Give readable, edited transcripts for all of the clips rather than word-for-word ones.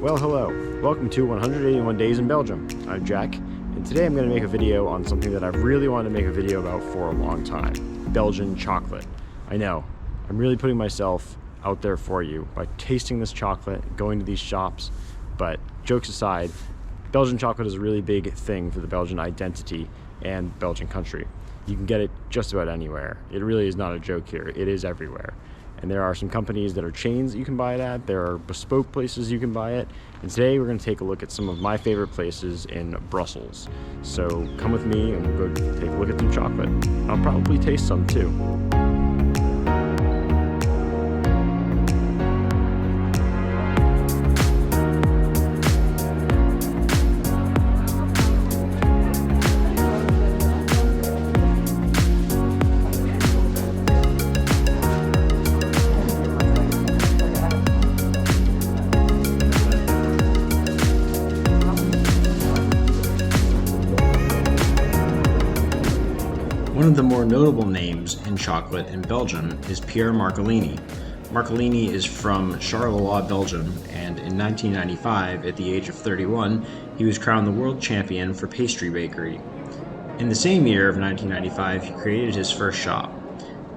Well, hello. Welcome to 181 Days in Belgium. I'm Jack, and today I'm going to make a video on something that I've really wanted to make a video about for a long time. Belgian chocolate. I know, I'm really putting myself out there for you by tasting this chocolate, going to these shops, but jokes aside, Belgian chocolate is a really big thing for the Belgian identity and Belgian country. You can get it just about anywhere. It really is not a joke here. It is everywhere. And there are some companies that are chains that you can buy it at. There are bespoke places you can buy it. And today we're going to take a look at some of my favorite places in Brussels. So come with me and we'll go take a look at some chocolate. I'll probably taste some too. One of the more notable names in chocolate in Belgium is Pierre Marcolini. Marcolini is from Charleroi, Belgium, and in 1995, at the age of 31, he was crowned the world champion for pastry bakery. In the same year of 1995, he created his first shop.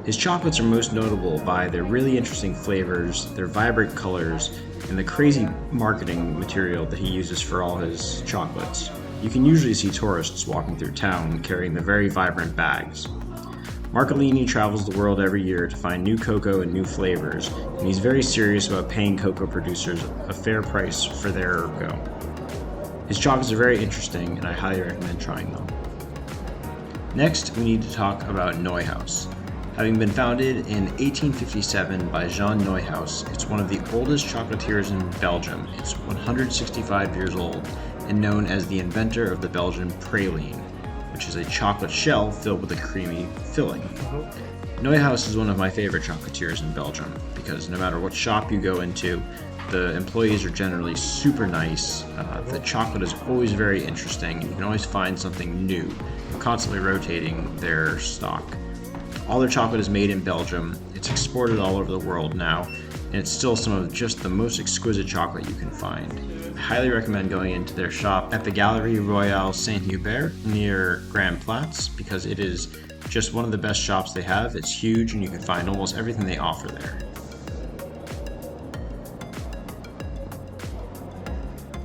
His chocolates are most notable by their really interesting flavors, their vibrant colors, and the crazy marketing material that he uses for all his chocolates. You can usually see tourists walking through town carrying the very vibrant bags. Marcolini travels the world every year to find new cocoa and new flavors, and he's very serious about paying cocoa producers a fair price for their cocoa. His chocolates are very interesting, and I highly recommend trying them. Next, we need to talk about Neuhaus. Having been founded in 1857 by Jean Neuhaus, it's one of the oldest chocolatiers in Belgium. It's 165 years old and known as the inventor of the Belgian praline, which is a chocolate shell filled with a creamy filling. Neuhaus is one of my favorite chocolatiers in Belgium because no matter what shop you go into, the employees are generally super nice. The chocolate is always very interesting. You can always find something new. They're constantly rotating their stock. All their chocolate is made in Belgium. It's exported all over the world now, and it's still some of just the most exquisite chocolate you can find. I highly recommend going into their shop at the Galerie Royale Saint-Hubert near Grand Place because it is just one of the best shops they have. It's huge and you can find almost everything they offer there.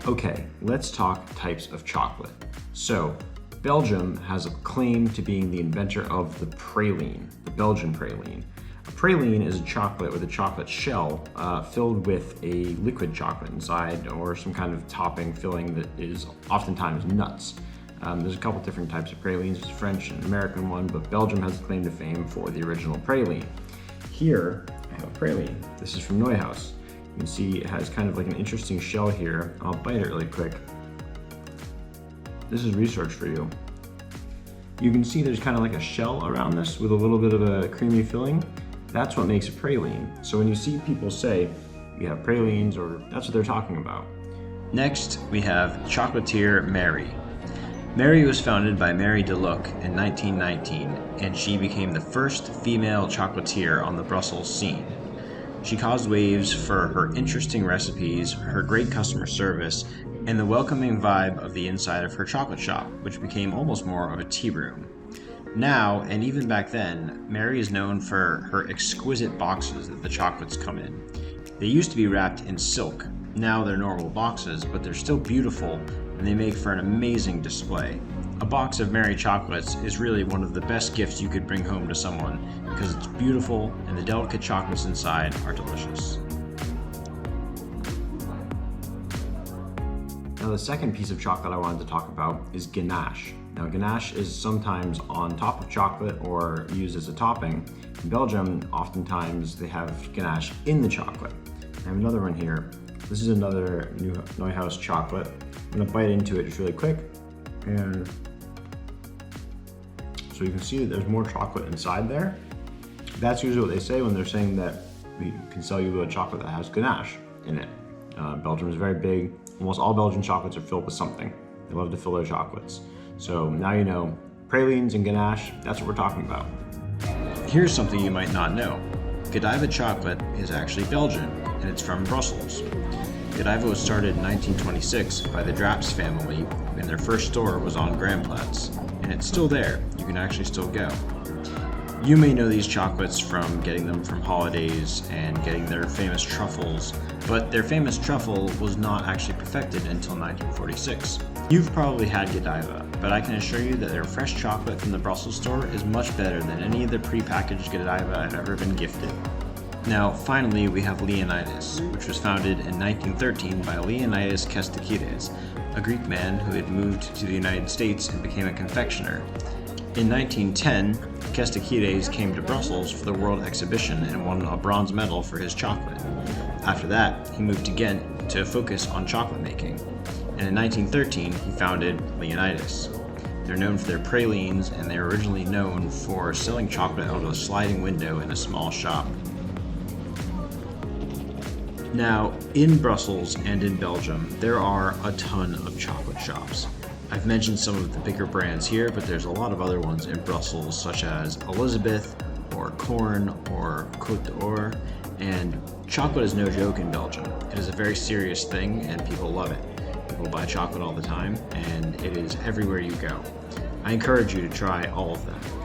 Okay, let's talk types of chocolate. So, Belgium has a claim to being the inventor of the praline, the Belgian praline. A praline is a chocolate with a chocolate shell filled with a liquid chocolate inside or some kind of topping filling that is oftentimes nuts. There's a couple different types of pralines. There's a French and American one, but Belgium has a claim to fame for the original praline. Here, I have a praline. This is from Neuhaus. You can see it has kind of like an interesting shell here. I'll bite it really quick. This is research for you. You can see there's kind of like a shell around this with a little bit of a creamy filling. That's what makes a praline. So when you see people say, we have pralines, or that's what they're talking about. Next, we have Chocolatier Mary. Mary was founded by Mary de Luc in 1919, and she became the first female chocolatier on the Brussels scene. She caused waves for her interesting recipes, her great customer service, and the welcoming vibe of the inside of her chocolate shop, which became almost more of a tea room. Now, and even back then, Mary is known for her exquisite boxes that the chocolates come in. They used to be wrapped in silk. Now they're normal boxes, but they're still beautiful and they make for an amazing display. A box of Mary chocolates is really one of the best gifts you could bring home to someone because it's beautiful and the delicate chocolates inside are delicious. Now the second piece of chocolate I wanted to talk about is ganache. Now ganache is sometimes on top of chocolate or used as a topping. In Belgium, oftentimes they have ganache in the chocolate. I have another one here. This is another Neuhaus chocolate. I'm gonna bite into it just really quick. And so you can see that there's more chocolate inside there. That's usually what they say when they're saying that we can sell you a chocolate that has ganache in it. Belgium is very big. Almost all Belgian chocolates are filled with something. They love to fill their chocolates. So now you know, pralines and ganache, that's what we're talking about. Here's something you might not know. Godiva Chocolate is actually Belgian, and it's from Brussels. Godiva was started in 1926 by the Draps family, and their first store was on Grandplatz, and it's still there. You can actually still go. You may know these chocolates from getting them from holidays and getting their famous truffles, but their famous truffle was not actually perfected until 1946. You've probably had Godiva, but I can assure you that their fresh chocolate from the Brussels store is much better than any of the pre-packaged Godiva I've ever been gifted. Now, finally, we have Leonidas, which was founded in 1913 by Leonidas Chocolate, a Greek man who had moved to the United States and became a confectioner. In 1910, Chocolatier came to Brussels for the World Exhibition and won a bronze medal for his chocolate. After that, he moved to Ghent to focus on chocolate making, and in 1913 he founded Leonidas. They're known for their pralines, and they were originally known for selling chocolate out of a sliding window in a small shop. Now, in Brussels and in Belgium, there are a ton of chocolate shops. I've mentioned some of the bigger brands here, but there's a lot of other ones in Brussels, such as Elizabeth, or Corn, or Côte d'Or, and chocolate is no joke in Belgium. It is a very serious thing, and people love it. People buy chocolate all the time, and it is everywhere you go. I encourage you to try all of them.